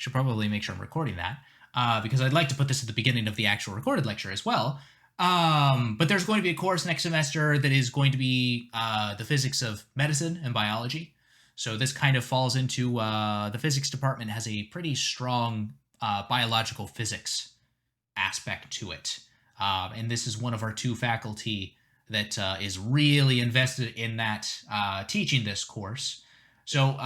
Should probably make sure I'm recording that because I'd like to put this at the beginning of the actual recorded lecture as well. But there's going to be a course next semester that is going to be the physics of medicine and biology. So this kind of falls into the physics department has a pretty strong biological physics aspect to it. And this is one of our two faculty that is really invested in that teaching this course. So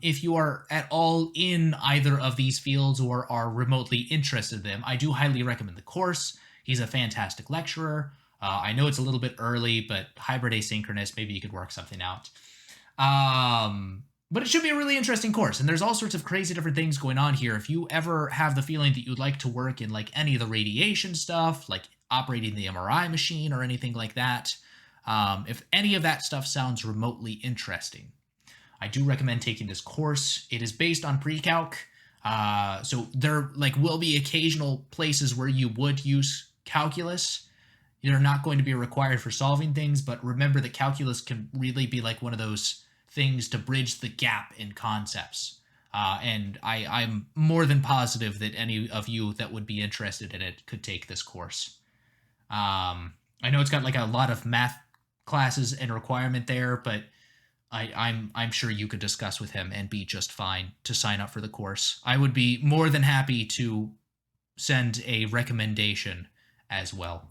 if you are at all in either of these fields or are remotely interested in them, I do highly recommend the course. He's a fantastic lecturer. I know it's a little bit early, but hybrid asynchronous, maybe you could work something out. But it should be a really interesting course, and there's all sorts of crazy different things going on here. If you ever have the feeling that you'd like to work in like any of the radiation stuff, like operating the MRI machine or anything like that, if any of that stuff sounds remotely interesting, I do recommend taking this course. It is based on pre-calc, so there will be occasional places where you would use calculus. You're not going to be required for solving things, but remember that calculus can really be like one of those things to bridge the gap in concepts. And I'm more than positive that any of you that would be interested in it could take this course. I know it's got like a lot of math classes and requirement there, but I'm sure you could discuss with him and be just fine to sign up for the course. I would be more than happy to send a recommendation as well.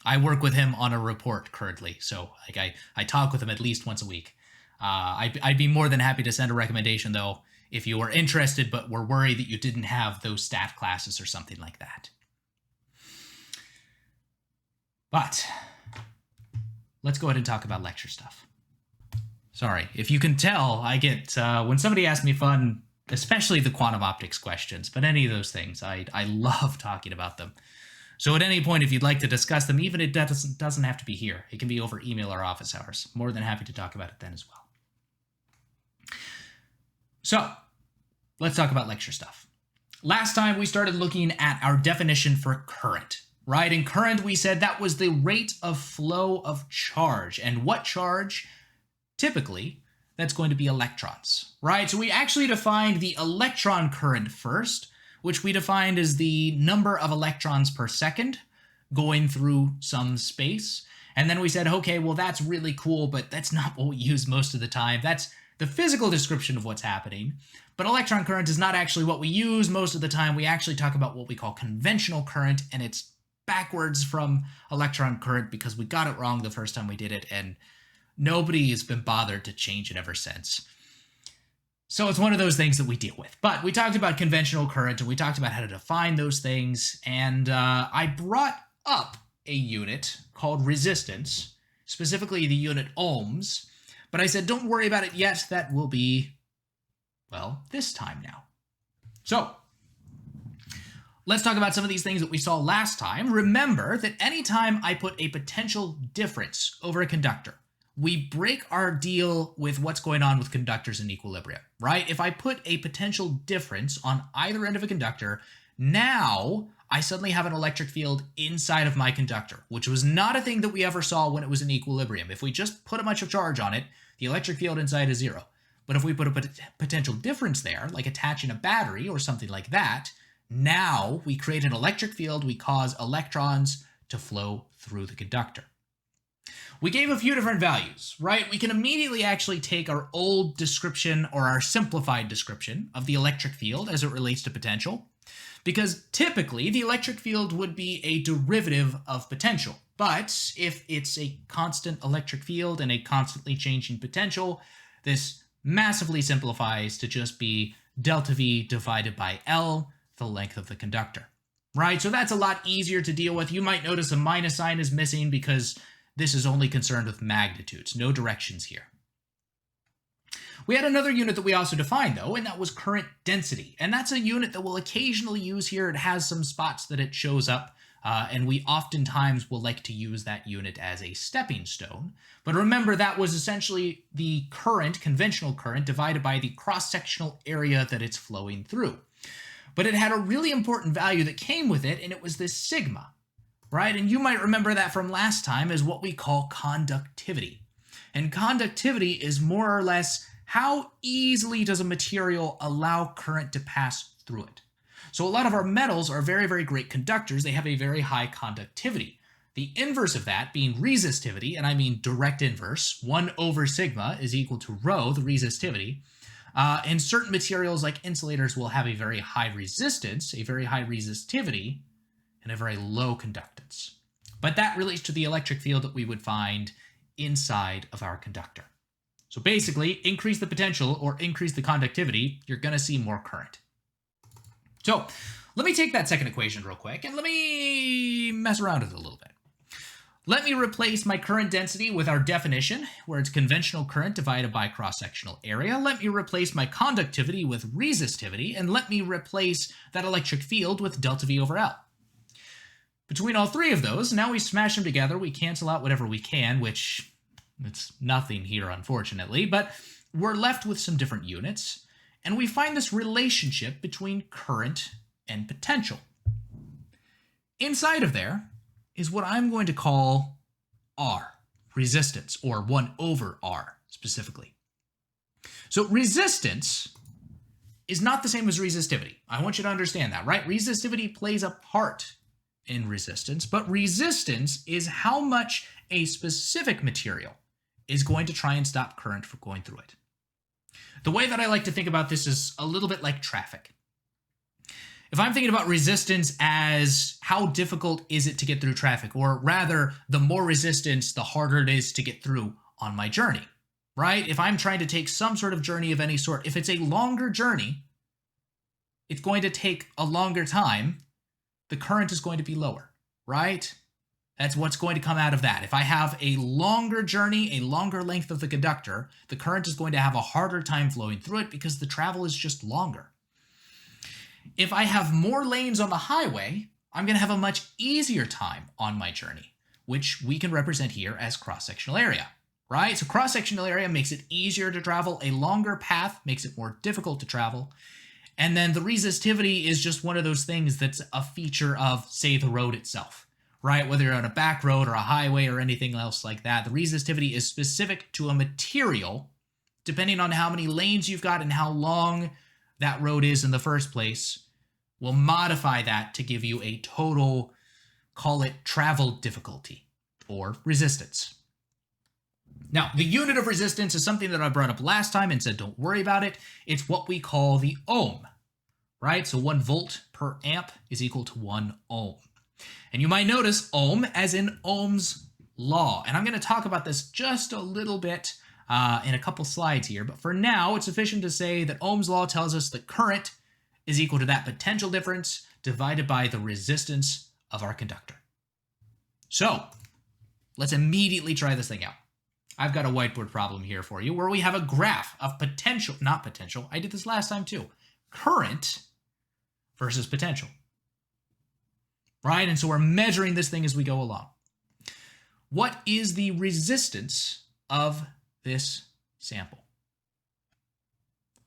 I work with him on a report currently, so like I talk with him at least once a week. I'd be more than happy to send a recommendation, though, if you were interested but were worried that you didn't have those stat classes or something like that. But let's go ahead and talk about lecture stuff. Sorry, if you can tell, I get, when somebody asks me fun, especially the quantum optics questions, but any of those things, I love talking about them. So at any point, if you'd like to discuss them, even it doesn't have to be here. It can be over email or office hours. More than happy to talk about it then as well. So let's talk about lecture stuff. Last time we started looking at our definition for current, right? In current, we said that was the rate of flow of charge. And what charge? Typically, that's going to be electrons, right? So we actually defined the electron current first, which we defined as the number of electrons per second going through some space. And then we said, okay, well, that's really cool, but that's not what we use most of the time. That's the physical description of what's happening. But electron current is not actually what we use most of the time. We actually talk about what we call conventional current, and it's backwards from electron current because we got it wrong the first time we did it, and nobody has been bothered to change it ever since. So it's one of those things that we deal with. But we talked about conventional current, and we talked about how to define those things, and I brought up a unit called resistance, specifically the unit ohms, but I said don't worry about it yet, that will be, well, this time now. So let's talk about some of these things that we saw last time. Remember that anytime I put a potential difference over a conductor, we break our deal with what's going on with conductors in equilibrium, right? If I put a potential difference on either end of a conductor, now I suddenly have an electric field inside of my conductor, which was not a thing that we ever saw when it was in equilibrium. If we just put a bunch of charge on it, the electric field inside is zero. But if we put a potential difference there, like attaching a battery or something like that, now we create an electric field, we cause electrons to flow through the conductor. We gave a few different values, right? We can immediately actually take our old description or our simplified description of the electric field as it relates to potential, because typically the electric field would be a derivative of potential. But if it's a constant electric field and a constantly changing potential, this massively simplifies to just be delta V divided by L, the length of the conductor, right? So that's a lot easier to deal with. You might notice a minus sign is missing because this is only concerned with magnitudes, no directions here. We had another unit that we also defined, though, and that was current density. And that's a unit that we'll occasionally use here. It has some spots that it shows up, and we oftentimes will like to use that unit as a stepping stone. But remember, that was essentially the current, conventional current, divided by the cross-sectional area that it's flowing through. But it had a really important value that came with it, and it was this sigma, right? And you might remember that from last time as what we call conductivity. And conductivity is more or less how easily does a material allow current to pass through it? So a lot of our metals are very, very great conductors. They have a very high conductivity. The inverse of that being resistivity, and I mean direct inverse, 1 over sigma is equal to rho, the resistivity. And certain materials like insulators will have a very high resistance, a very high resistivity, and a very low conductance. But that relates to the electric field that we would find inside of our conductor. So basically, increase the potential or increase the conductivity, you're going to see more current. So let me take that second equation real quick and let me mess around with it a little bit. Let me replace my current density with our definition, where it's conventional current divided by cross-sectional area. Let me replace my conductivity with resistivity, and let me replace that electric field with delta V over L. Between all three of those, now we smash them together, we cancel out whatever we can, which it's nothing here, unfortunately, but we're left with some different units, and we find this relationship between current and potential. Inside of there is what I'm going to call R, resistance, or 1 over R specifically. So resistance is not the same as resistivity. I want you to understand that, right? Resistivity plays a part in resistance, but resistance is how much a specific material is going to try and stop current from going through it. The way that I like to think about this is a little bit like traffic. If I'm thinking about resistance as how difficult is it to get through traffic, or rather, the more resistance, the harder it is to get through on my journey, right? If I'm trying to take some sort of journey of any sort, if it's a longer journey, it's going to take a longer time, the current is going to be lower, right? That's what's going to come out of that. If I have a longer journey, a longer length of the conductor, the current is going to have a harder time flowing through it because the travel is just longer. If I have more lanes on the highway, I'm going to have a much easier time on my journey, which we can represent here as cross-sectional area, right? So cross-sectional area makes it easier to travel. A longer path makes it more difficult to travel. And then the resistivity is just one of those things that's a feature of, say, the road itself, right? Whether you're on a back road or a highway or anything else like that, the resistivity is specific to a material, depending on how many lanes you've got and how long that road is in the first place, will modify that to give you a total, call it travel difficulty or resistance. Now, the unit of resistance is something that I brought up last time and said don't worry about it. It's what we call the ohm, right? So 1 volt per amp is equal to 1 ohm. And you might notice ohm as in Ohm's law. And I'm going to talk about this just a little bit in a couple slides here. But for now, it's sufficient to say that Ohm's law tells us that current is equal to that potential difference divided by the resistance of our conductor. So let's immediately try this thing out. I've got a whiteboard problem here for you where we have a graph of potential, not potential, I did this last time too, current versus potential, right? And so we're measuring this thing as we go along. What is the resistance of this sample?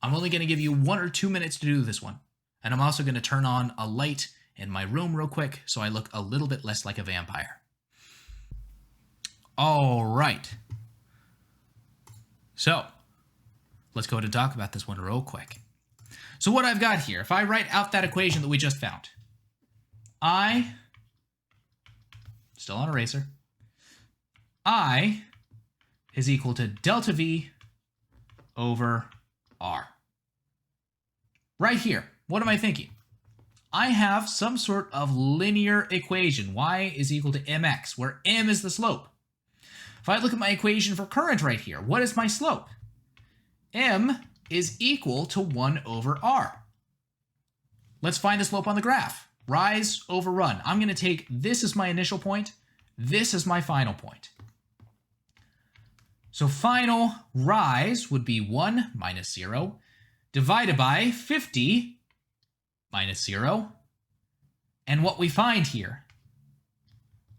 I'm only going to give you 1 or 2 minutes to do this one. And I'm also going to turn on a light in my room real quick so I look a little bit less like a vampire. All right. So let's go ahead and talk about this one real quick. So what I've got here, if I write out that equation that we just found, I, still on eraser, I is equal to delta V over R. Right here, what am I thinking? I have some sort of linear equation, y is equal to mx, where m is the slope. If I look at my equation for current right here, what is my slope? M is equal to 1 over R. Let's find the slope on the graph. Rise over run. I'm going to take this as my initial point. This is my final point. So final rise would be 1 minus 0 divided by 50 minus 0. And what we find here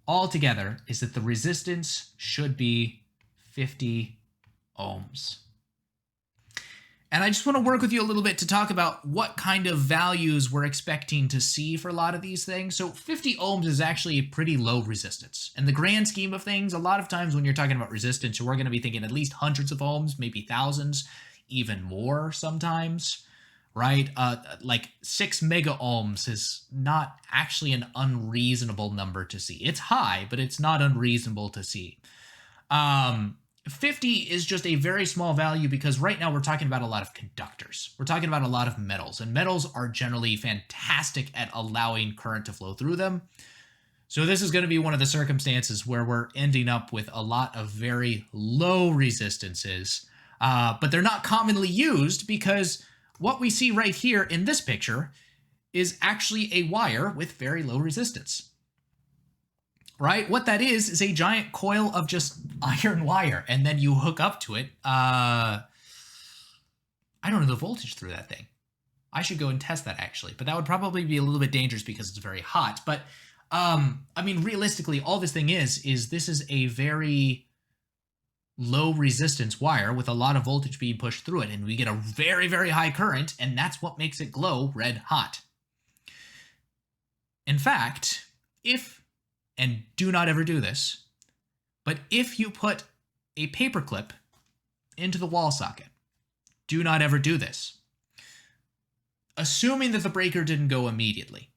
altogether is that the resistance should be 50 ohms. And I just want to work with you a little bit to talk about what kind of values we're expecting to see for a lot of these things. So 50 ohms is actually a pretty low resistance. In the grand scheme of things, a lot of times when you're talking about resistance, we're going to be thinking at least hundreds of ohms, maybe thousands. even more sometimes, right? Like 6 mega ohms is not actually an unreasonable number to see. It's high, but it's not unreasonable to see. 50 is just a very small value because right now we're talking about a lot of conductors. We're talking about a lot of metals, and metals are generally fantastic at allowing current to flow through them. So this is going to be one of the circumstances where we're ending up with a lot of very low resistances, but they're not commonly used because what we see right here in this picture is actually a wire with very low resistance. Right? What that is a giant coil of just iron wire, and then you hook up to it. I don't know the voltage through that thing. I should go and test that actually, but that would probably be a little bit dangerous because it's very hot. But I mean, realistically, all this thing is this is a very low resistance wire with a lot of voltage being pushed through it, and we get a very, very high current, and that's what makes it glow red hot. In fact, and do not ever do this, but if you put a paperclip into the wall socket, do not ever do this. Assuming that the breaker didn't go immediately,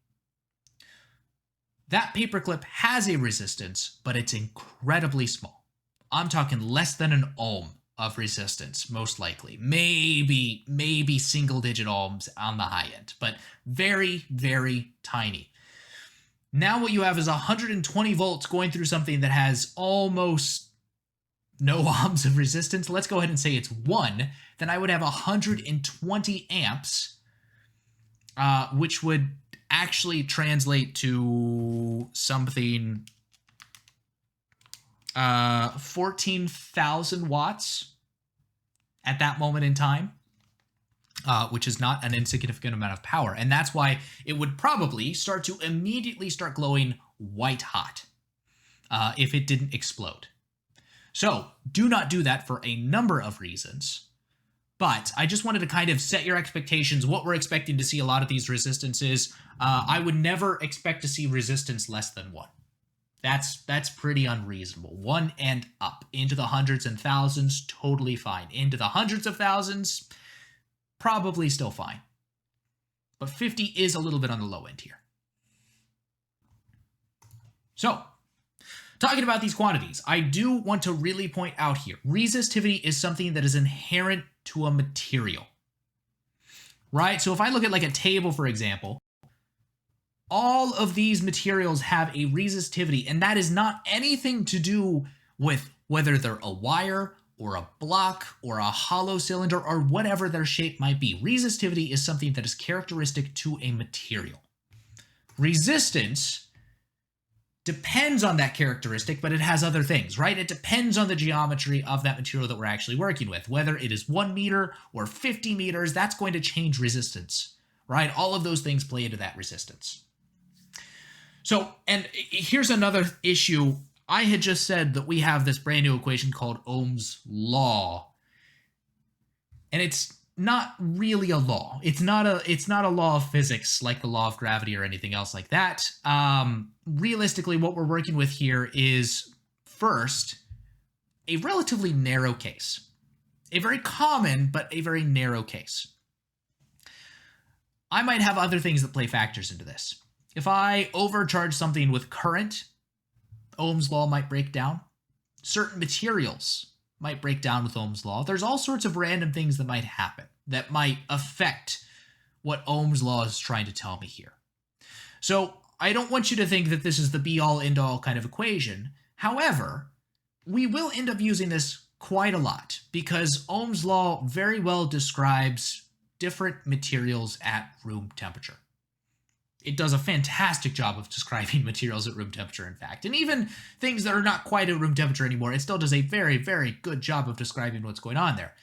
that paperclip has a resistance, but it's incredibly small. I'm talking less than an ohm of resistance, most likely. Maybe single-digit ohms on the high end, but very, very tiny. Now what you have is 120 volts going through something that has almost no ohms of resistance. Let's go ahead and say it's 1. Then I would have 120 amps, which would actually translate to something 14,000 watts at that moment in time. Which is not an insignificant amount of power. And that's why it would probably start to immediately start glowing white hot if it didn't explode. So do not do that for a number of reasons. But I just wanted to kind of set your expectations, what we're expecting to see a lot of these resistances. I would never expect to see resistance less than 1. That's pretty unreasonable. 1 and up. Into the hundreds and thousands, totally fine. Into the hundreds of thousands, probably still fine. But 50 is a little bit on the low end here. So, talking about these quantities, I do want to really point out here, resistivity is something that is inherent to a material. Right? So if I look at like a table, for example, all of these materials have a resistivity, and that is not anything to do with whether they're a wire or a block, or a hollow cylinder, or whatever their shape might be. Resistivity is something that is characteristic to a material. Resistance depends on that characteristic, but it has other things, right? It depends on the geometry of that material that we're actually working with. Whether it is 1 meter or 50 meters, that's going to change resistance, right? All of those things play into that resistance. So, and here's another issue. I had just said that we have this brand new equation called Ohm's law. And it's not really a law. It's not a law of physics like the law of gravity or anything else like that. Realistically, what we're working with here is, first, a relatively narrow case. A very common, but a very narrow case. I might have other things that play factors into this. If I overcharge something with current, Ohm's law might break down. Certain materials might break down with Ohm's law. There's all sorts of random things that might happen that might affect what Ohm's law is trying to tell me here. So I don't want you to think that this is the be-all, end-all kind of equation. However, we will end up using this quite a lot because Ohm's law very well describes different materials at room temperature. It does a fantastic job of describing materials at room temperature, in fact. And even things that are not quite at room temperature anymore, it still does a very, very good job of describing what's going on there.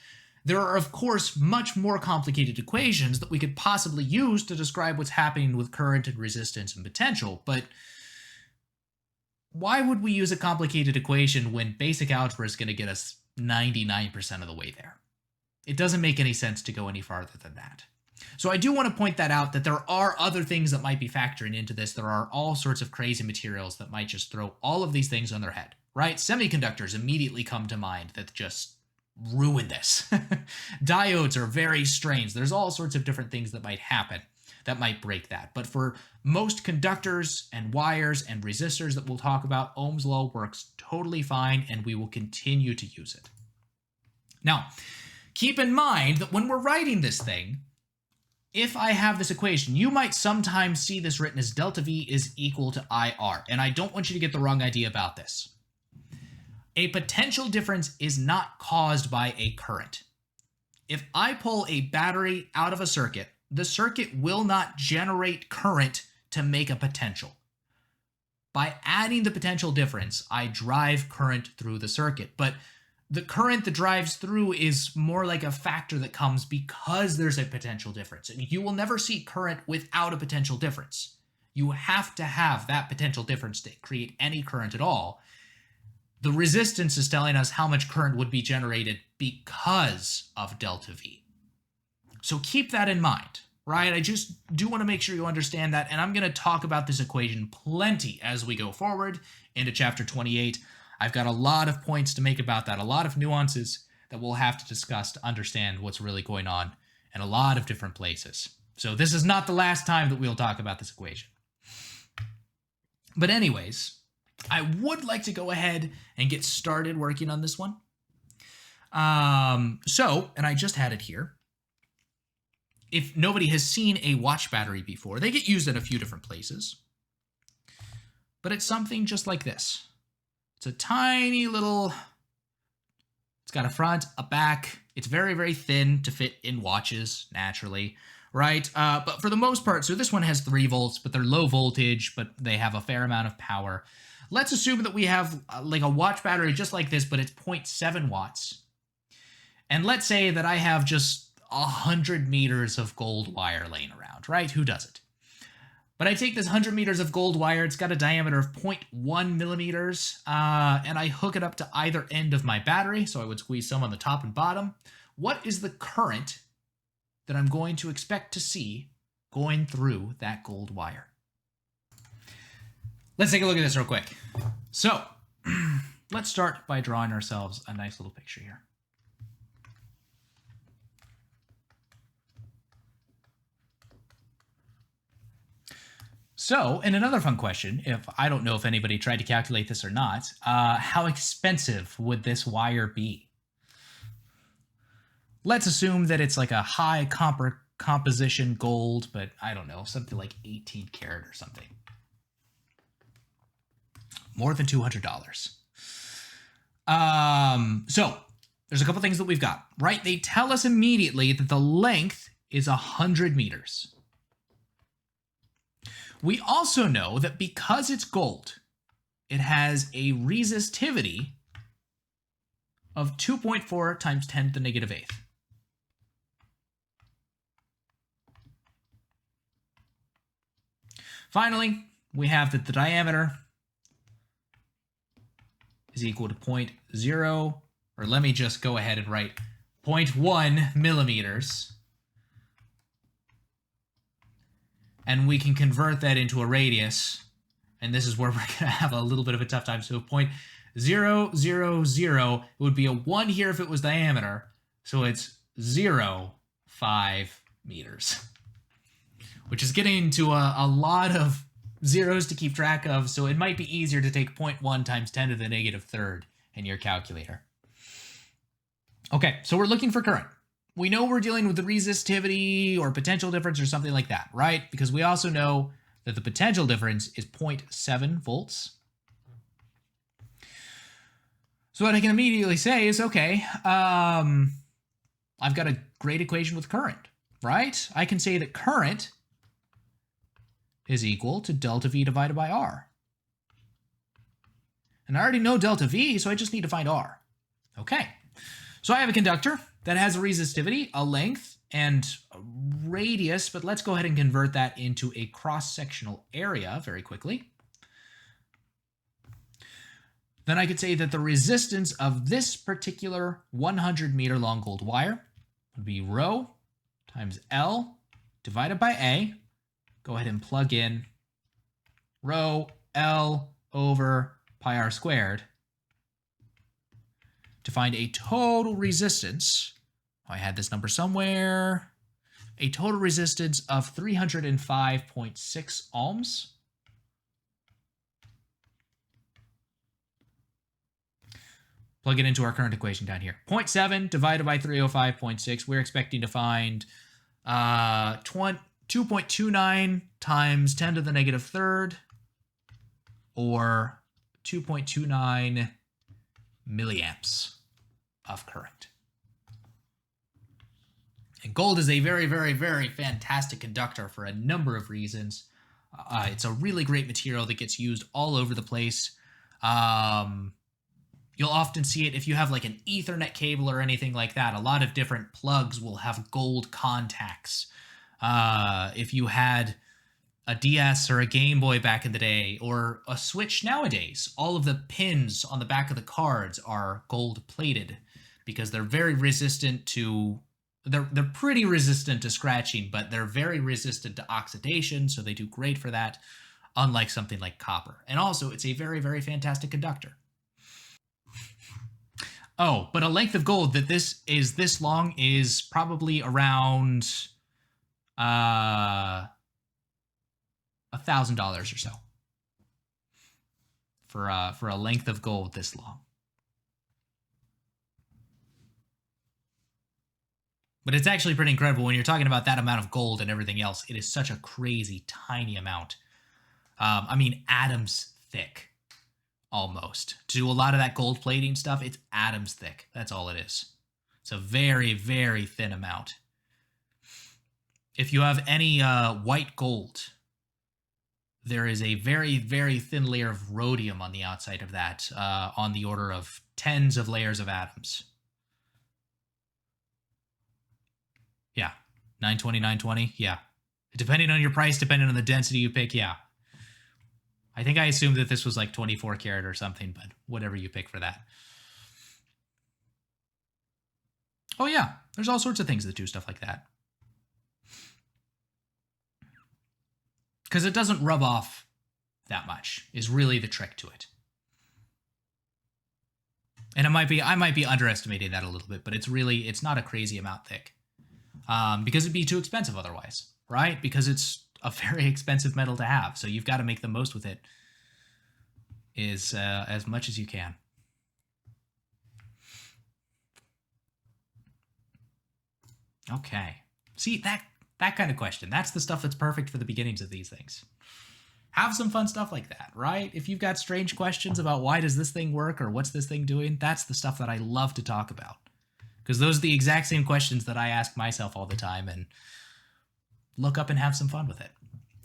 There are, of course, much more complicated equations that we could possibly use to describe what's happening with current and resistance and potential, but why would we use a complicated equation when basic algebra is going to get us 99% of the way there? It doesn't make any sense to go any farther than that. So I do want to point that out, that there are other things that might be factoring into this. There are all sorts of crazy materials that might just throw all of these things on their head, right? Semiconductors immediately come to mind that just ruin this. Diodes are very strange. There's all sorts of different things that might happen that might break that. But for most conductors and wires and resistors that we'll talk about, Ohm's law works totally fine, and we will continue to use it. Now, keep in mind that when we're writing this thing, if I have this equation, you might sometimes see this written as delta V is equal to IR, and I don't want you to get the wrong idea about this. A potential difference is not caused by a current. If I pull a battery out of a circuit, the circuit will not generate current to make a potential. By adding the potential difference, I drive current through the circuit. But the current that drives through is more like a factor that comes because there's a potential difference. And you will never see current without a potential difference. You have to have that potential difference to create any current at all. The resistance is telling us how much current would be generated because of delta V. So keep that in mind, right? I just do want to make sure you understand that, and I'm going to talk about this equation plenty as we go forward into chapter 28. I've got a lot of points to make about that, a lot of nuances that we'll have to discuss to understand what's really going on in a lot of different places. So this is not the last time that we'll talk about this equation. But anyways, I would like to go ahead and get started working on this one. And I just had it here. If nobody has seen a watch battery before, they get used in a few different places. But it's something just like this. It's a tiny little, it's got a front, a back. It's very, very thin to fit in watches, naturally, right? But for the most part, so this one has 3 volts, but they're low voltage, but they have a fair amount of power. Let's assume that we have like a watch battery just like this, but it's 0.7 watts. And let's say that I have just 100 meters of gold wire laying around, right? Who doesn't? But I take this 100 meters of gold wire, it's got a diameter of 0.1 millimeters, and I hook it up to either end of my battery, so I would squeeze some on the top and bottom. What is the current that I'm going to expect to see going through that gold wire? Let's take a look at this real quick. So, let's start by drawing ourselves a nice little picture here. So, and another fun question, if I don't know if anybody tried to calculate this or not, how expensive would this wire be? Let's assume that it's like a high composition gold, but I don't know, something like 18 karat or something. More than $200. So, there's a couple things that we've got, right? They tell us immediately that the length is 100 meters. We also know that because it's gold, it has a resistivity of 2.4 times 10 to the negative 8th. Finally, we have that the diameter is equal to 0.0, or let me just go ahead and write 0.1 millimeters. And we can convert that into a radius, and this is where we're going to have a little bit of a tough time. So 0.000, it would be a 1 here if it was diameter, so it's 0.5 meters, which is getting to a lot of zeros to keep track of, so it might be easier to take 0.1 times 10 to the negative 3rd in your calculator. Okay, so we're looking for current. We know we're dealing with the resistivity or potential difference or something like that, right? Because we also know that the potential difference is 0.7 volts. So what I can immediately say is, okay, I've got a great equation with current, right? I can say that current is equal to delta V divided by R. And I already know delta V, so I just need to find R. Okay, so I have a conductor that has a resistivity, a length, and a radius, but let's go ahead and convert that into a cross-sectional area very quickly. Then I could say that the resistance of this particular 100 meter long gold wire would be rho times L divided by A. Go ahead and plug in rho L over pi r squared to find a total resistance. I had this number somewhere. A total resistance of 305.6 ohms. Plug it into our current equation down here. 0.7 divided by 305.6. We're expecting to find 2.29 times 10 to the negative third, or 2.29 milliamps of current. And gold is a very, very, very fantastic conductor for a number of reasons. It's a really great material that gets used all over the place. You'll often see it if you have like an Ethernet cable or anything like that. A lot of different plugs will have gold contacts. If you had a DS or a Game Boy back in the day, or a Switch nowadays, all of the pins on the back of the cards are gold plated because they're very resistant to... They're pretty resistant to scratching, but they're very resistant to oxidation, so they do great for that, unlike something like copper. And also, it's a very, very fantastic conductor. Oh, but a length of gold that this long is probably around $1,000 or so for a length of gold this long. But it's actually pretty incredible when you're talking about that amount of gold and everything else. It is such a crazy tiny amount. I mean, atoms thick, almost. To do a lot of that gold plating stuff, it's atoms thick. That's all it is. It's a very, very thin amount. If you have any white gold, there is a very, very thin layer of rhodium on the outside of that, on the order of tens of layers of atoms. Yeah, 920, 920, yeah. Depending on your price, depending on the density you pick, yeah. I think I assumed that this was like 24 karat or something, but whatever you pick for that. Oh yeah, there's all sorts of things that do stuff like that. Because it doesn't rub off that much, is really the trick to it. And I might be underestimating that a little bit, but it's not a crazy amount thick. Because it'd be too expensive otherwise, right? Because it's a very expensive metal to have, so you've got to make the most with it as much as you can. Okay. See, that kind of question, that's the stuff that's perfect for the beginnings of these things. Have some fun stuff like that, right? If you've got strange questions about why does this thing work or what's this thing doing, that's the stuff that I love to talk about. Because those are the exact same questions that I ask myself all the time, and look up and have some fun with it.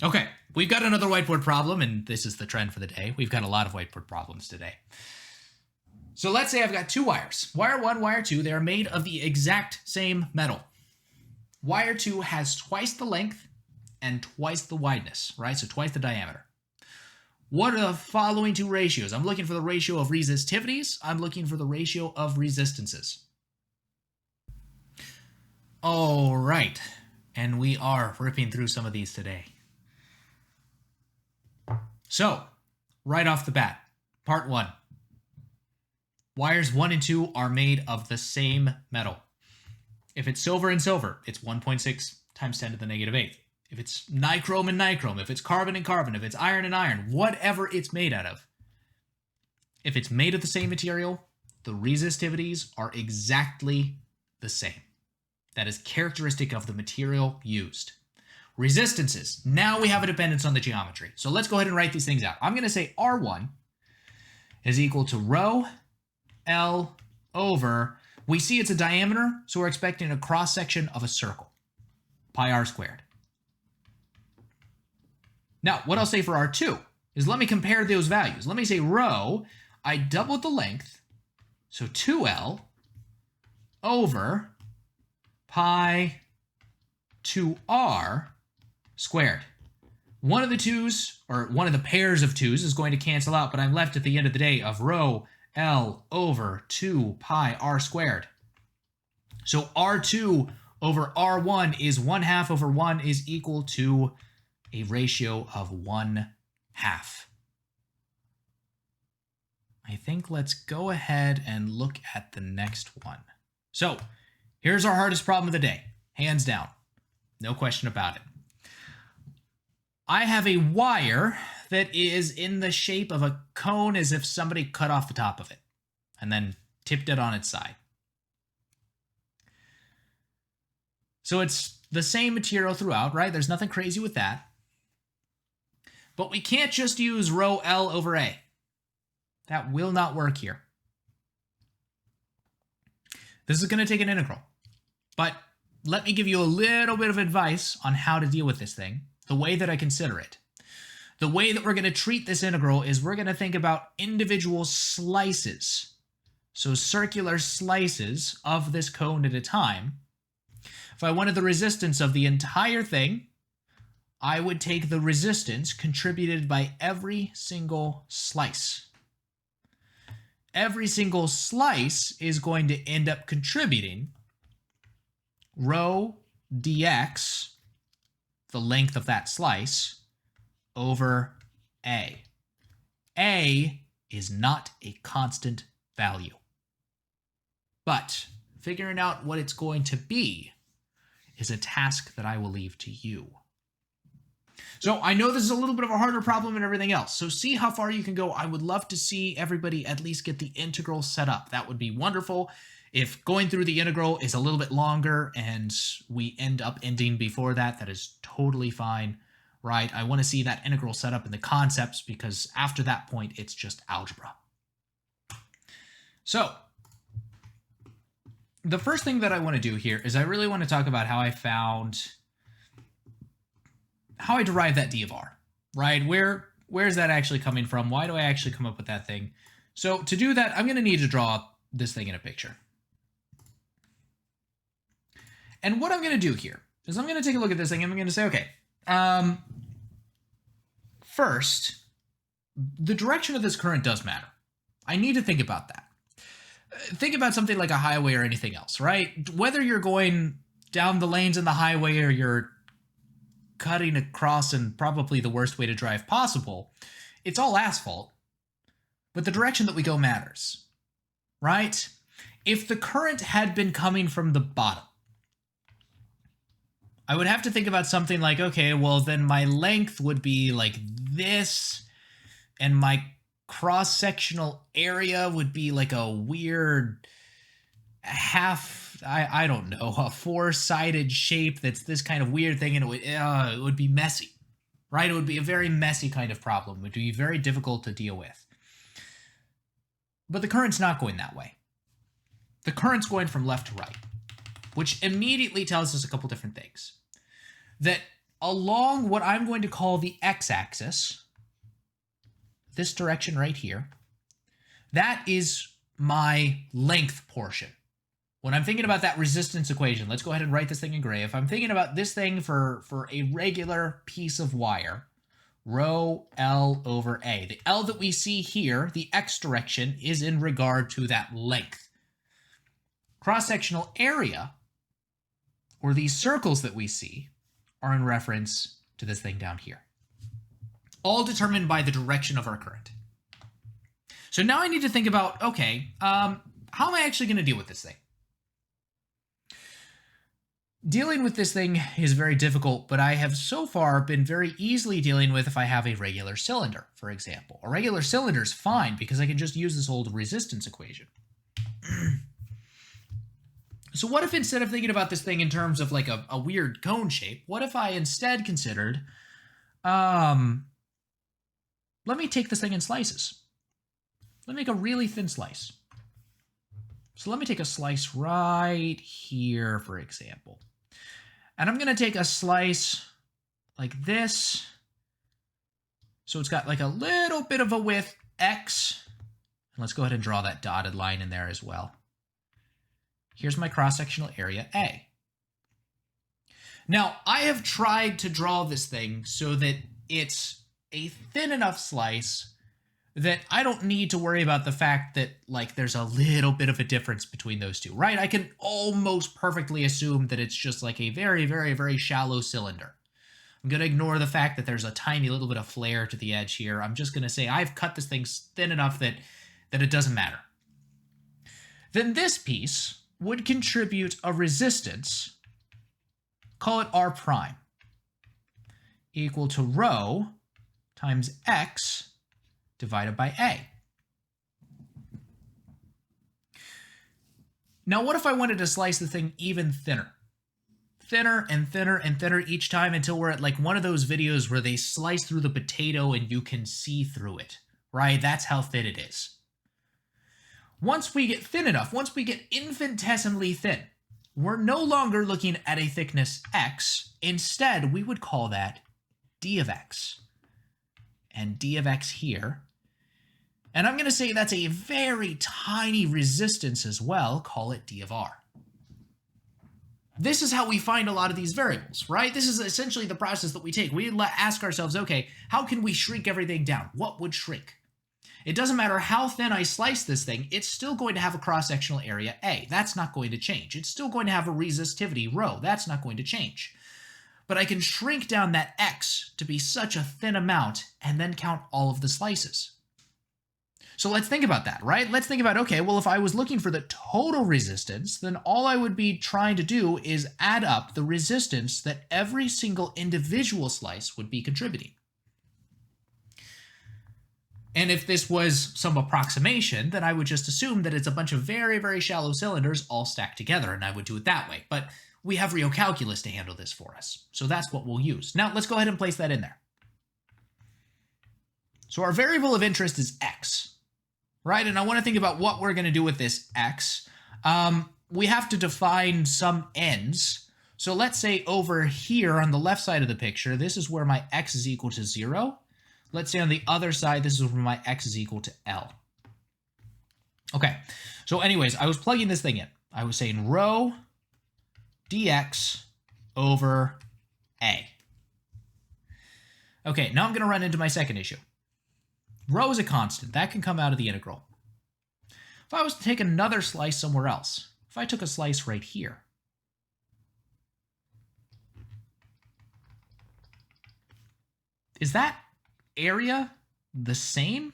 Okay, we've got another whiteboard problem, and this is the trend for the day. We've got a lot of whiteboard problems today. So let's say I've got two wires. Wire 1, wire 2, they're made of the exact same metal. Wire 2 has twice the length and twice the wideness, right? So twice the diameter. What are the following two ratios? I'm looking for the ratio of resistivities. I'm looking for the ratio of resistances. All right, and we are ripping through some of these today. So, right off the bat, part 1. Wires 1 and 2 are made of the same metal. If it's silver and silver, it's 1.6 times 10 to the negative 8th. If it's nichrome and nichrome, if it's carbon and carbon, if it's iron and iron, whatever it's made out of, if it's made of the same material, the resistivities are exactly the same. That is characteristic of the material used. Resistances. Now we have a dependence on the geometry. So let's go ahead and write these things out. I'm going to say R1 is equal to rho L over, we see it's a diameter, so we're expecting a cross-section of a circle, pi r squared. Now, what I'll say for R2 is let me compare those values. Let me say rho, I doubled the length, so 2L over pi 2r squared. One of the twos, or one of the pairs of twos, is going to cancel out, but I'm left at the end of the day of rho L over 2 pi r squared. So R2 over R1 is 1/2 over 1 is equal to a ratio of 1/2. I think let's go ahead and look at the next one. So here's our hardest problem of the day, hands down. No question about it. I have a wire that is in the shape of a cone as if somebody cut off the top of it and then tipped it on its side. So it's the same material throughout, right? There's nothing crazy with that. But we can't just use rho L over A. That will not work here. This is going to take an integral. But let me give you a little bit of advice on how to deal with this thing, the way that I consider it. The way that we're going to treat this integral is we're going to think about individual slices. So circular slices of this cone at a time. If I wanted the resistance of the entire thing, I would take the resistance contributed by every single slice. Every single slice is going to end up contributing rho dx, the length of that slice, over A. A is not a constant value. But figuring out what it's going to be is a task that I will leave to you. So I know this is a little bit of a harder problem and everything else. So see how far you can go. I would love to see everybody at least get the integral set up. That would be wonderful. If going through the integral is a little bit longer and we end up ending before that, that is totally fine, right? I want to see that integral set up in the concepts because after that point, it's just algebra. So the first thing that I want to do here is I really want to talk about how I derived that d of r, right? Where's that actually coming from? Why do I actually come up with that thing? So to do that, I'm going to need to draw this thing in a picture. And what I'm going to do here is I'm going to take a look at this thing and I'm going to say, okay, first, the direction of this current does matter. I need to think about that. Think about something like a highway or anything else, right? Whether you're going down the lanes in the highway or you're cutting across in probably the worst way to drive possible, it's all asphalt, but the direction that we go matters, right? If the current had been coming from the bottom, I would have to think about something like, okay, well then my length would be like this, and my cross-sectional area would be like a weird I don't know, a four-sided shape that's this kind of weird thing, and it would be messy, right? It would be a very messy kind of problem. It would be very difficult to deal with. But the current's not going that way. The current's going from left to right, which immediately tells us a couple different things. That along what I'm going to call the x-axis, this direction right here, that is my length portion. When I'm thinking about that resistance equation, let's go ahead and write this thing in gray. If I'm thinking about this thing for a regular piece of wire, rho L over A. The L that we see here, the x direction, is in regard to that length. Cross-sectional area, or these circles that we see, are in reference to this thing down here. All determined by the direction of our current. So now I need to think about, okay, how am I actually going to deal with this thing? Dealing with this thing is very difficult, but I have so far been very easily dealing with if I have a regular cylinder, for example. A regular cylinder is fine because I can just use this old resistance equation. So what if instead of thinking about this thing in terms of like a weird cone shape, what if I instead considered, let me take this thing in slices. Let me make a really thin slice. So let me take a slice right here, for example. And I'm going to take a slice like this. So it's got like a little bit of a width, X. And let's go ahead and draw that dotted line in there as well. Here's my cross-sectional area, A. Now, I have tried to draw this thing so that it's a thin enough slice that I don't need to worry about the fact that, like, there's a little bit of a difference between those two, right? I can almost perfectly assume that it's just like a very, very, very shallow cylinder. I'm going to ignore the fact that there's a tiny little bit of flare to the edge here. I'm just going to say I've cut this thing thin enough that that it doesn't matter. Then this piece would contribute a resistance, call it R prime, equal to rho times X divided by A. Now, what if I wanted to slice the thing even thinner? Thinner and thinner and thinner each time until we're at like one of those videos where they slice through the potato and you can see through it, right? That's how thin it is. Once we get thin enough, once we get infinitesimally thin, we're no longer looking at a thickness X. Instead, we would call that d of X. And d of X here. And I'm going to say that's a very tiny resistance as well. Call it d of R. This is how we find a lot of these variables, right? This is essentially the process that we take. We ask ourselves, okay, how can we shrink everything down? What would shrink? It doesn't matter how thin I slice this thing, it's still going to have a cross-sectional area A. That's not going to change. It's still going to have a resistivity rho. That's not going to change. But I can shrink down that X to be such a thin amount and then count all of the slices. So let's think about that, right? Let's think about, okay, well, if I was looking for the total resistance, then all I would be trying to do is add up the resistance that every single individual slice would be contributing. And if this was some approximation, then I would just assume that it's a bunch of very, very shallow cylinders all stacked together, and I would do it that way. But we have real calculus to handle this for us, so that's what we'll use. Now, let's go ahead and place that in there. So our variable of interest is X. Right, and I want to think about what we're going to do with this X. We have to define some ends. So let's say over here on the left side of the picture, this is where my X is equal to 0. Let's say on the other side, this is where my X is equal to L. Okay, so anyways, I was plugging this thing in. I was saying rho dx over A. Okay, now I'm going to run into my second issue. Rho is a constant. That can come out of the integral. If I was to take another slice somewhere else, if I took a slice right here, is that area the same?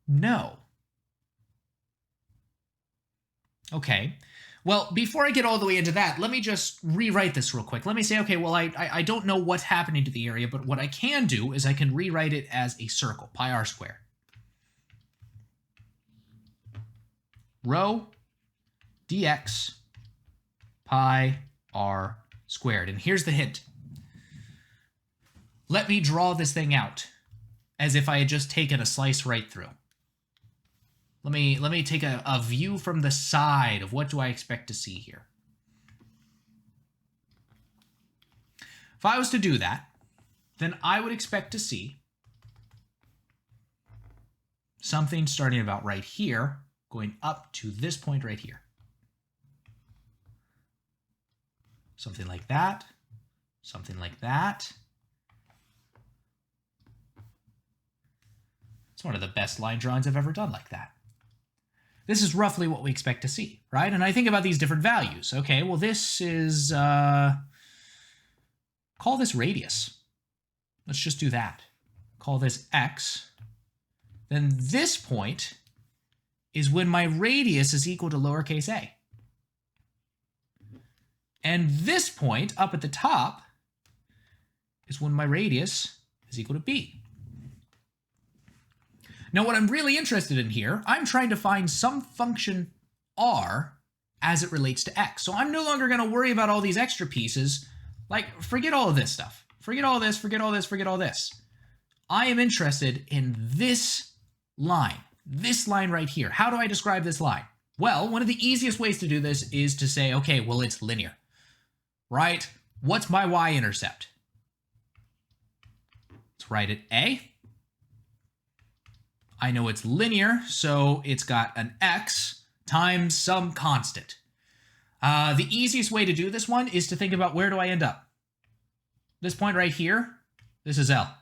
No. Okay. Well, before I get all the way into that, let me just rewrite this real quick. Let me say, okay, well, I don't know what's happening to the area, but what I can do is I can rewrite it as a circle, pi r squared. Rho dx pi r squared. And here's the hint. Let me draw this thing out as if I had just taken a slice right through. Let me take a view from the side of what do I expect to see here. If I was to do that, then I would expect to see something starting about right here, going up to this point right here. Something like that, something like that. It's one of the best line drawings I've ever done like that. This is roughly what we expect to see, right? And I think about these different values. Okay, well, this is, call this radius. Let's just do that. Call this x. Then this point is when my radius is equal to lowercase a. And this point up at the top is when my radius is equal to b. Now, what I'm really interested in here, I'm trying to find some function r as it relates to x. So I'm no longer going to worry about all these extra pieces. Like, forget all of this stuff. Forget all this, forget all this, forget all this. I am interested in this line right here. How do I describe this line? Well, one of the easiest ways to do this is to say, okay, well, it's linear, right? What's my y-intercept? Let's write it a. I know it's linear, so it's got an x times some constant. The easiest way to do this one is to think about where do I end up? This point right here, this is L.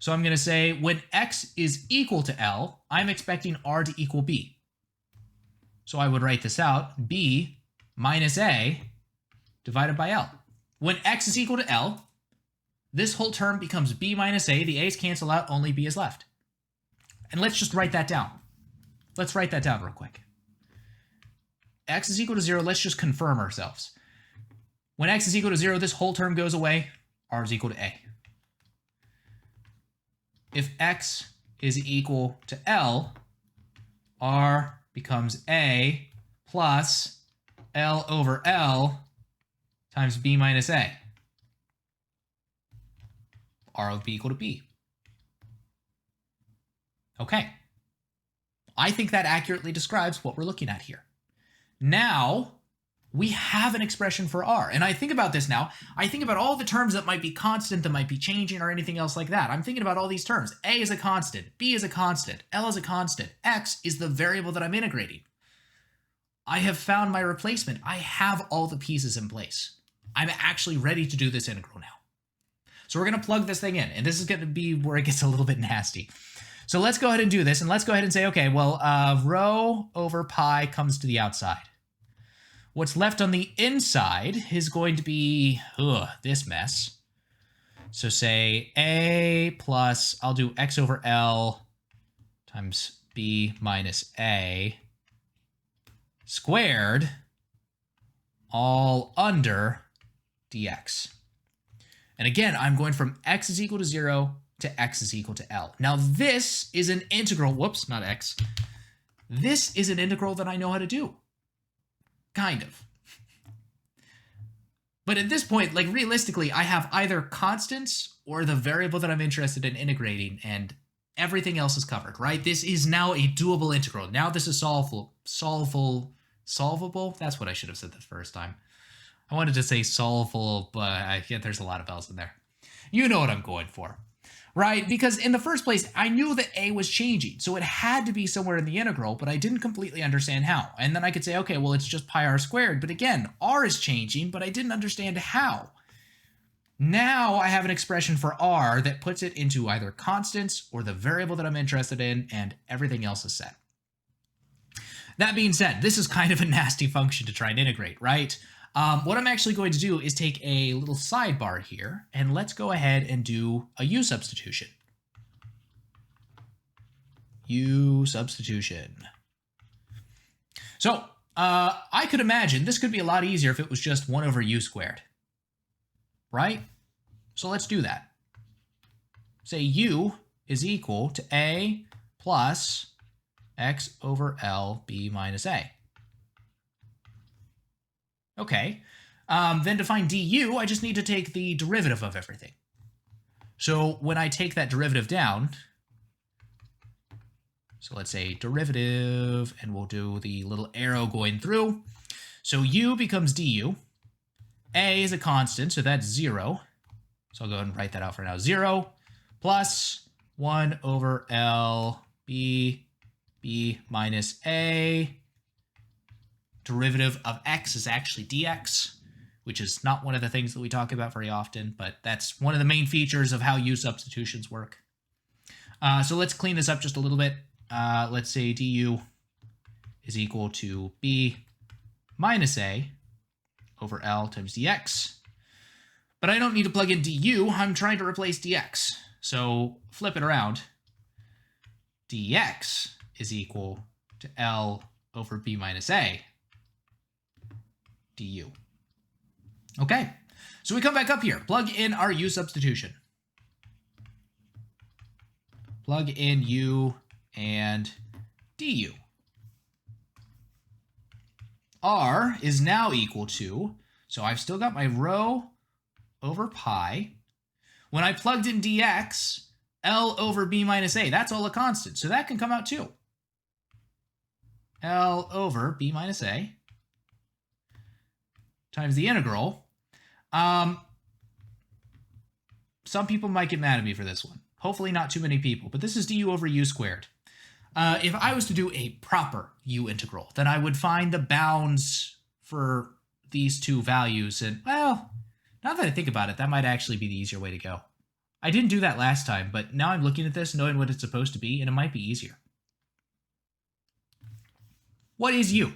So I'm going to say when x is equal to L, I'm expecting r to equal b. So I would write this out, b minus a divided by L. When x is equal to L, this whole term becomes b minus a. The a's cancel out, only b is left. And let's just write that down. Let's write that down real quick. X is equal to 0. Let's just confirm ourselves. When x is equal to 0, this whole term goes away. R is equal to A. If x is equal to L, R becomes A plus L over L times B minus A. R will be equal to B. Okay. I think that accurately describes what we're looking at here. Now, we have an expression for R. And I think about this now. I think about all the terms that might be constant, that might be changing, or anything else like that. I'm thinking about all these terms. A is a constant. B is a constant. L is a constant. X is the variable that I'm integrating. I have found my replacement. I have all the pieces in place. I'm actually ready to do this integral now. So we're going to plug this thing in. And this is going to be where it gets a little bit nasty. So let's go ahead and do this. And let's go ahead and say, okay, well, rho over pi comes to the outside. What's left on the inside is going to be this mess. So say A plus, I'll do x over L times B minus A squared all under dx. And again, I'm going from x is equal to 0 to x is equal to L. Now this is an integral, whoops, not x. This is an integral that I know how to do. Kind of. But at this point, like realistically, I have either constants or the variable that I'm interested in integrating, and everything else is covered, right? This is now a doable integral. Now this is solvable. That's what I should have said the first time. I wanted to say solvable, but there's a lot of L's in there. You know what I'm going for. Right? Because in the first place, I knew that A was changing, so it had to be somewhere in the integral, but I didn't completely understand how. And then I could say, okay, well, it's just pi r squared, but again, R is changing, but I didn't understand how. Now I have an expression for R that puts it into either constants or the variable that I'm interested in, and everything else is set. That being said, this is kind of a nasty function to try and integrate, right? What I'm actually going to do is take a little sidebar here, and let's go ahead and do a U substitution. U substitution. So, I could imagine this could be a lot easier if it was just 1 over U squared. Right? So let's do that. Say U is equal to A plus x over L B minus A. Okay, then to find du, I just need to take the derivative of everything. So when I take that derivative down, so let's say derivative, and we'll do the little arrow going through. So u becomes du. A is a constant, so that's 0. So I'll go ahead and write that out for now. 0 plus 1 over L B minus A. Derivative of x is actually dx, which is not one of the things that we talk about very often, but that's one of the main features of how U substitutions work. So let's clean this up just a little bit. Let's say du is equal to B minus A over L times dx. But I don't need to plug in du, I'm trying to replace dx. So flip it around. Dx is equal to L over B minus A du. Okay, so we come back up here, plug in our U substitution. Plug in U and du. R is now equal to, so I've still got my rho over pi. When I plugged in dx, L over B minus A, that's all a constant, so that can come out too. L over B minus A times the integral. Some people might get mad at me for this one. Hopefully not too many people, but this is du over U squared. If I was to do a proper U integral, then I would find the bounds for these two values, and, well, now that I think about it, that might actually be the easier way to go. I didn't do that last time, but now I'm looking at this, knowing what it's supposed to be, and it might be easier. What is U?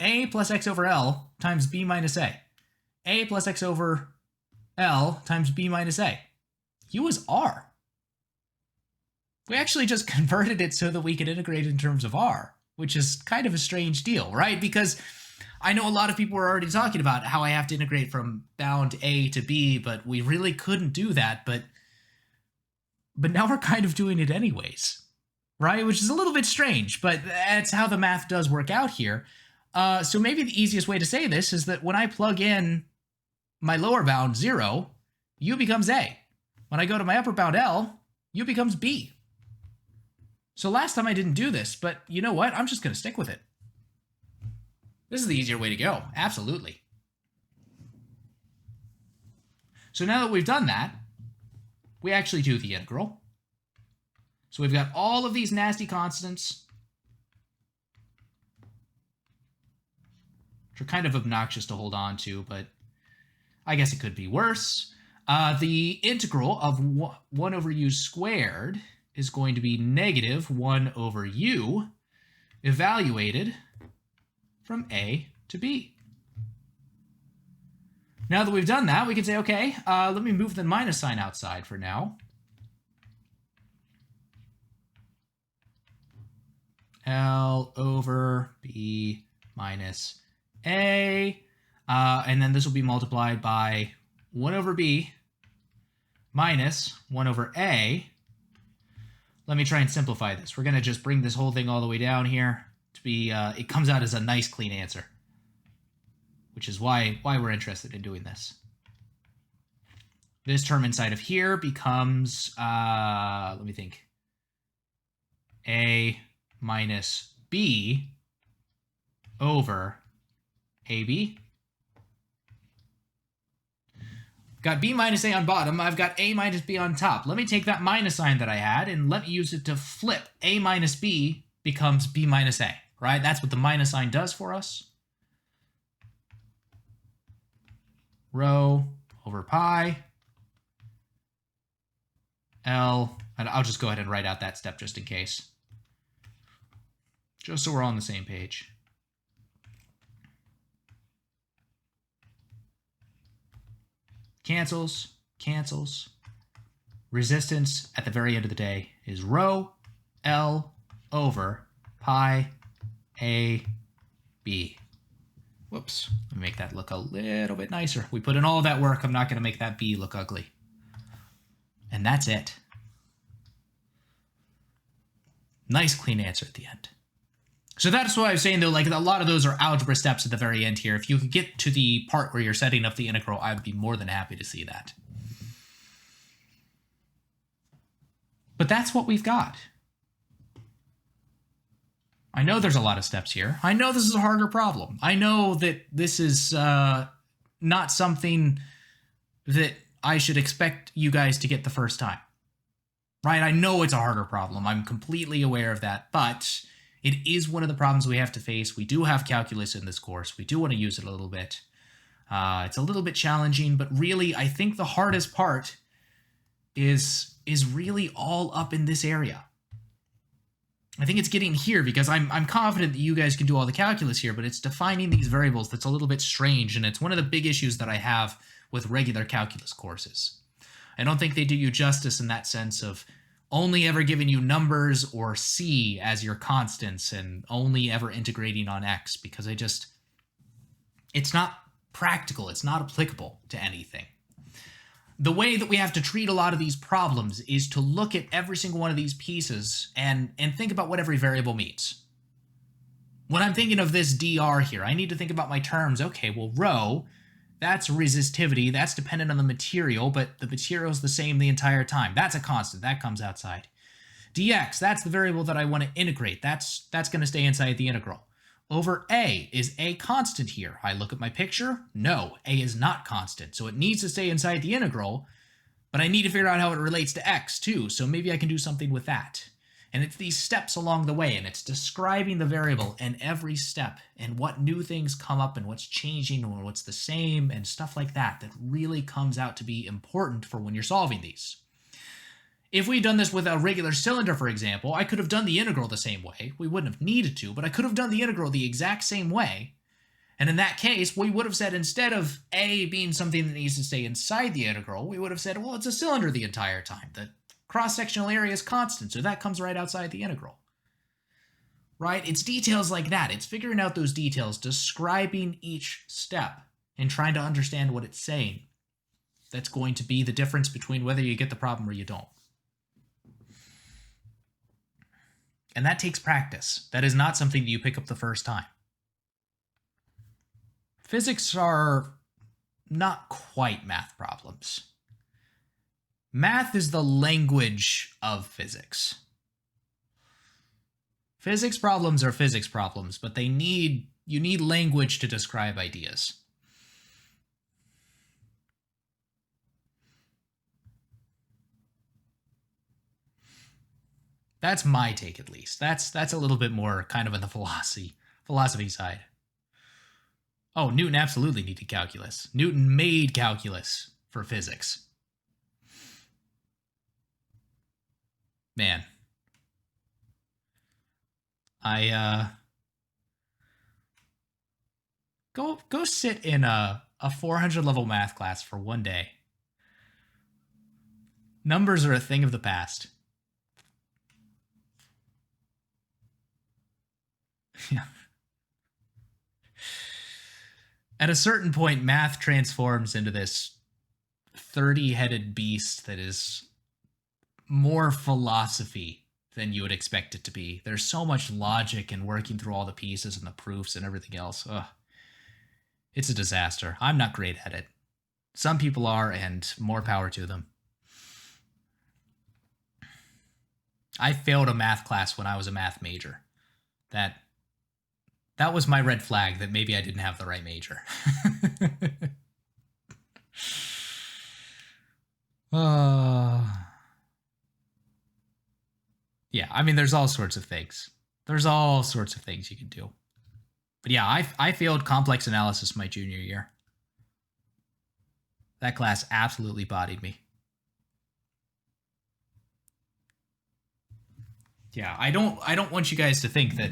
A plus x over L times B minus A. A plus x over L times B minus A. U is R. We actually just converted it so that we could integrate in terms of r, which is kind of a strange deal, right? Because I know a lot of people are already talking about how I have to integrate from bound A to B, but we really couldn't do that. But now we're kind of doing it anyways, right? Which is a little bit strange, but that's how the math does work out here. So maybe the easiest way to say this is that when I plug in my lower bound 0, u becomes A. When I go to my upper bound L, u becomes B. So last time I didn't do this, but you know what? I'm just going to stick with it. This is the easier way to go. Absolutely. So now that we've done that, we actually do the integral. So we've got all of these nasty constants, which are kind of obnoxious to hold on to, but I guess it could be worse. The integral of 1 over u squared is going to be negative 1 over u evaluated from A to B. Now that we've done that, we can say, okay, let me move the minus sign outside for now. L over B minus A. And then this will be multiplied by 1 over B minus 1 over A. Let me try and simplify this. We're going to just bring this whole thing all the way down here to be, it comes out as a nice clean answer, which is why we're interested in doing this. This term inside of here becomes, let me think, A minus B over AB. Got B minus A on bottom. I've got A minus B on top. Let me take that minus sign that I had and let me use it to flip. A minus B becomes B minus A, right? That's what the minus sign does for us. Rho over pi L, and I'll just go ahead and write out that step just in case. Just so we're all on the same page. Cancels, cancels. Resistance at the very end of the day is rho L over pi A B. Whoops, let me make that look a little bit nicer. We put in all that work, I'm not going to make that B look ugly. And that's it. Nice clean answer at the end. So that's why I was saying, though, like a lot of those are algebra steps at the very end here. If you could get to the part where you're setting up the integral, I'd be more than happy to see that. But that's what we've got. I know there's a lot of steps here. I know this is a harder problem. I know that this is not something that I should expect you guys to get the first time. Right? I know it's a harder problem. I'm completely aware of that, but it is one of the problems we have to face. We do have calculus in this course. We do want to use it a little bit. It's a little bit challenging, but really, I think the hardest part is really all up in this area. I think it's getting here because I'm confident that you guys can do all the calculus here, but it's defining these variables that's a little bit strange, and it's one of the big issues that I have with regular calculus courses. I don't think they do you justice in that sense of only ever giving you numbers or C as your constants and only ever integrating on X, because it's not practical, it's not applicable to anything. The way that we have to treat a lot of these problems is to look at every single one of these pieces and think about what every variable means. When I'm thinking of this dr here, I need to think about my terms. Okay, well, rho, that's resistivity. That's dependent on the material, but the material is the same the entire time. That's a constant. That comes outside. dx, that's the variable that I want to integrate. That's going to stay inside the integral. Over a, is a constant here? I look at my picture. No, a is not constant. So it needs to stay inside the integral, but I need to figure out how it relates to x too. So maybe I can do something with that. And it's these steps along the way, and it's describing the variable in every step and what new things come up and what's changing or what's the same and stuff like that that really comes out to be important for when you're solving these. If we'd done this with a regular cylinder, for example, I could have done the integral the same way. We wouldn't have needed to, but I could have done the integral the exact same way. And in that case, we would have said, instead of a being something that needs to stay inside the integral, we would have said, well, it's a cylinder the entire time. The Cross-sectional area is constant, so that comes right outside the integral. Right? It's details like that. It's figuring out those details, describing each step, and trying to understand what it's saying. That's going to be the difference between whether you get the problem or you don't. And that takes practice. That is not something that you pick up the first time. Physics are not quite math problems. Math is the language of physics. Physics problems are physics problems, but you need language to describe ideas. That's my take, at least. That's a little bit more kind of on the philosophy side. Oh, Newton absolutely needed calculus. Newton made calculus for physics. Man. Go sit in a 400 level math class for one day. Numbers are a thing of the past. Yeah. At a certain point, math transforms into this 30-headed beast that is more philosophy than you would expect it to be. There's so much logic and working through all the pieces and the proofs and everything else. Ugh. It's a disaster. I'm not great at it. Some people are, and more power to them. I failed a math class when I was a math major. That was my red flag that maybe I didn't have the right major. Yeah, I mean, there's all sorts of things. There's all sorts of things you can do. But yeah, I failed complex analysis my junior year. That class absolutely bodied me. Yeah, I don't want you guys to think that,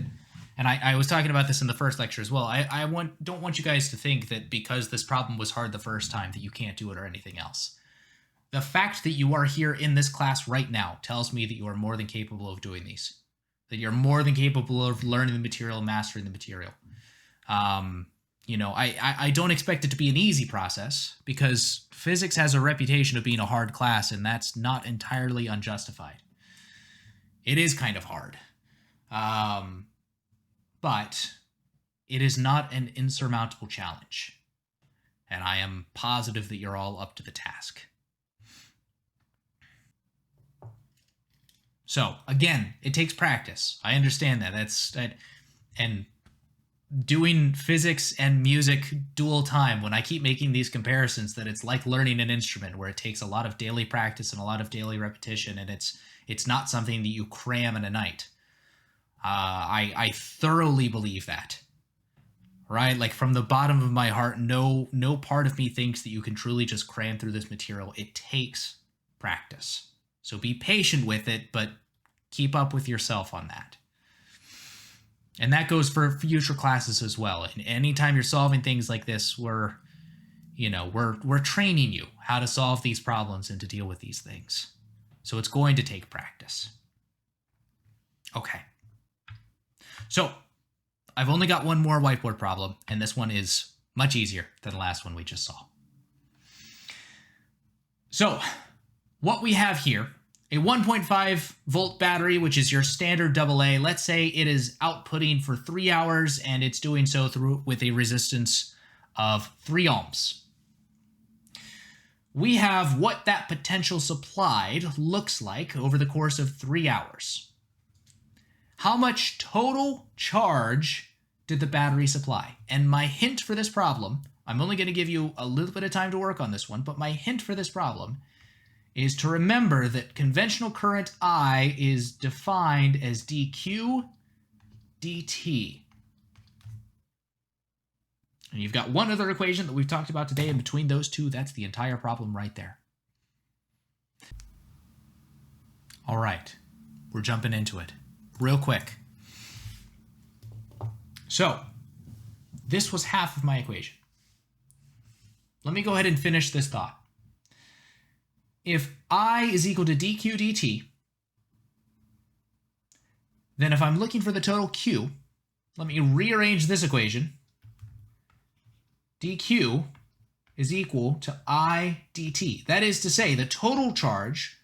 and I was talking about this in the first lecture as well, I don't want you guys to think that because this problem was hard the first time that you can't do it or anything else. The fact that you are here in this class right now tells me that you are more than capable of doing these. That you're more than capable of learning the material, mastering the material. You know, I don't expect it to be an easy process because physics has a reputation of being a hard class, and that's not entirely unjustified. It is kind of hard. But it is not an insurmountable challenge. And I am positive that you're all up to the task. So, again, it takes practice. I understand that. And doing physics and music dual time, when I keep making these comparisons, that it's like learning an instrument where it takes a lot of daily practice and a lot of daily repetition, and it's not something that you cram in a night. I thoroughly believe that. Right? Like, from the bottom of my heart, no part of me thinks that you can truly just cram through this material. It takes practice. So be patient with it, but keep up with yourself on that. And that goes for future classes as well. And anytime you're solving things like this, we're training you how to solve these problems and to deal with these things. So it's going to take practice. Okay. So I've only got one more whiteboard problem, and this one is much easier than the last one we just saw. So what we have here, a 1.5 volt battery, which is your standard AA. Let's say it is outputting for 3 hours and it's doing so with a resistance of 3 ohms. We have what that potential supplied looks like over the course of 3 hours. How much total charge did the battery supply? And my hint for this problem, I'm only going to give you a little bit of time to work on this one, but my hint for this problem is to remember that conventional current I is defined as dq dt. And you've got one other equation that we've talked about today, and between those two, that's the entire problem right there. All right, we're jumping into it real quick. So this was half of my equation. Let me go ahead and finish this thought. if I is equal to dq dt, then if I'm looking for the total Q, let me rearrange this equation. dq is equal to I dt. That is to say, the total charge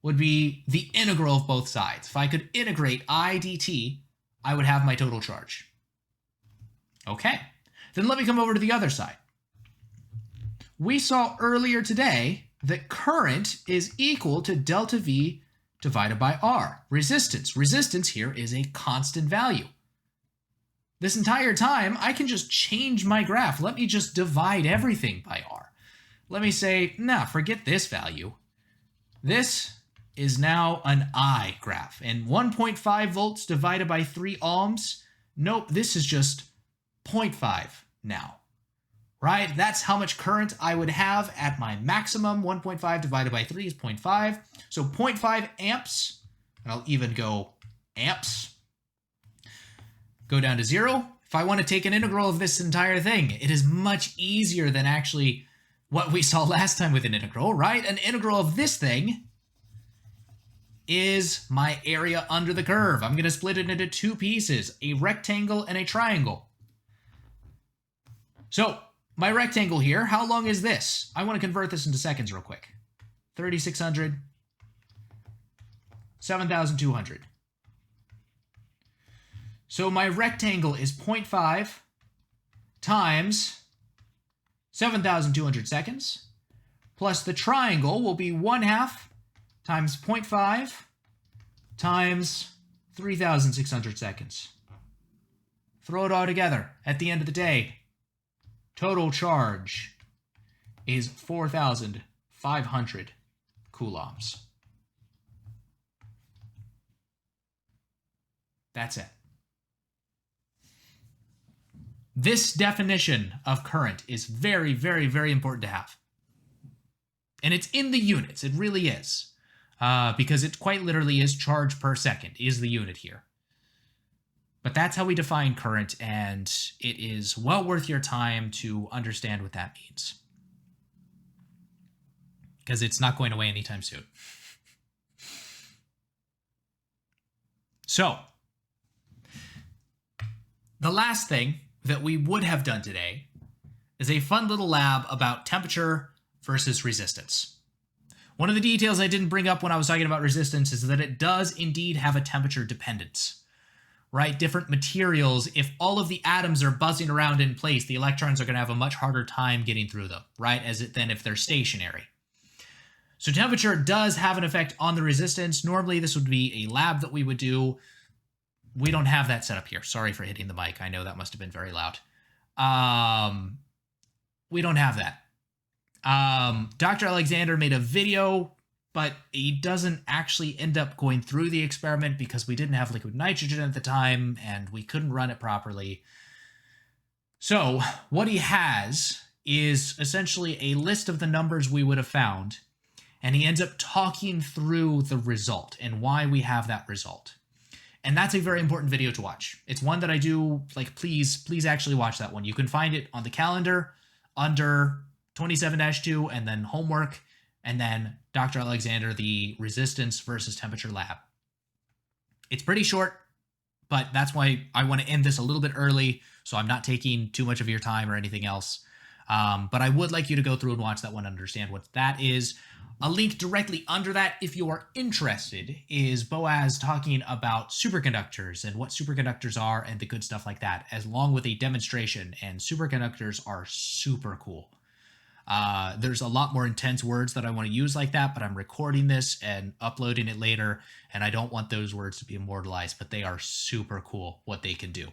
would be the integral of both sides. If I could integrate I dt, I would have my total charge. Okay, then let me come over to the other side. We saw earlier today that current is equal to delta V divided by R. Resistance. Resistance here is a constant value. This entire time, I can just change my graph. Let me just divide everything by R. Let me say, nah, forget this value. This is now an I graph. And 1.5 volts divided by 3 ohms, nope, this is just 0.5 now. Right? That's how much current I would have at my maximum. 1.5 divided by 3 is 0.5. So 0.5 amps, and I'll even go amps, go down to 0. If I want to take an integral of this entire thing, it is much easier than actually what we saw last time with an integral, right? An integral of this thing is my area under the curve. I'm going to split it into 2 pieces, a rectangle and a triangle. So, my rectangle here, how long is this? I want to convert this into seconds real quick. 3,600, 7,200. So my rectangle is 0.5 times 7,200 seconds, plus the triangle will be 1/2 times 0.5 times 3,600 seconds. Throw it all together. At the end of the day, total charge is 4,500 coulombs. That's it. This definition of current is very, very, very important to have. And it's in the units. It really is. Because it quite literally is charge per second is the unit here. But that's how we define current, and it is well worth your time to understand what that means. Because it's not going away anytime soon. So, the last thing that we would have done today is a fun little lab about temperature versus resistance. One of the details I didn't bring up when I was talking about resistance is that it does indeed have a temperature dependence. Right? Different materials, if all of the atoms are buzzing around in place, the electrons are going to have a much harder time getting through them, right? Than if they're stationary. So temperature does have an effect on the resistance. Normally, this would be a lab that we would do. We don't have that set up here. Sorry for hitting the mic. I know that must have been very loud. We don't have that. Dr. Alexander made a video, but he doesn't actually end up going through the experiment because we didn't have liquid nitrogen at the time and we couldn't run it properly. So what he has is essentially a list of the numbers we would have found, and he ends up talking through the result and why we have that result. And that's a very important video to watch. It's one that I do, like, please actually watch that one. You can find it on the calendar under 27-2 and then homework, and then Dr. Alexander, the resistance versus temperature lab. It's pretty short, but that's why I want to end this a little bit early, so I'm not taking too much of your time or anything else. But I would like you to go through and watch that one and understand what that is. A link directly under that, if you are interested, is Boaz talking about superconductors and what superconductors are and the good stuff like that, along with a demonstration. And superconductors are super cool. There's a lot more intense words that I want to use like that, but I'm recording this and uploading it later, and I don't want those words to be immortalized, but they are super cool what they can do.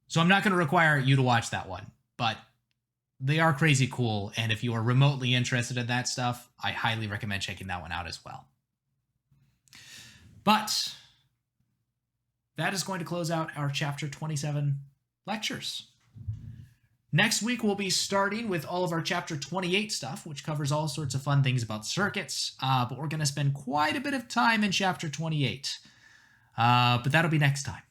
So I'm not going to require you to watch that one, but they are crazy cool, and if you are remotely interested in that stuff, I highly recommend checking that one out as well. But that is going to close out our Chapter 27 lectures. Next week, we'll be starting with all of our Chapter 28 stuff, which covers all sorts of fun things about circuits, but we're going to spend quite a bit of time in Chapter 28. But that'll be next time.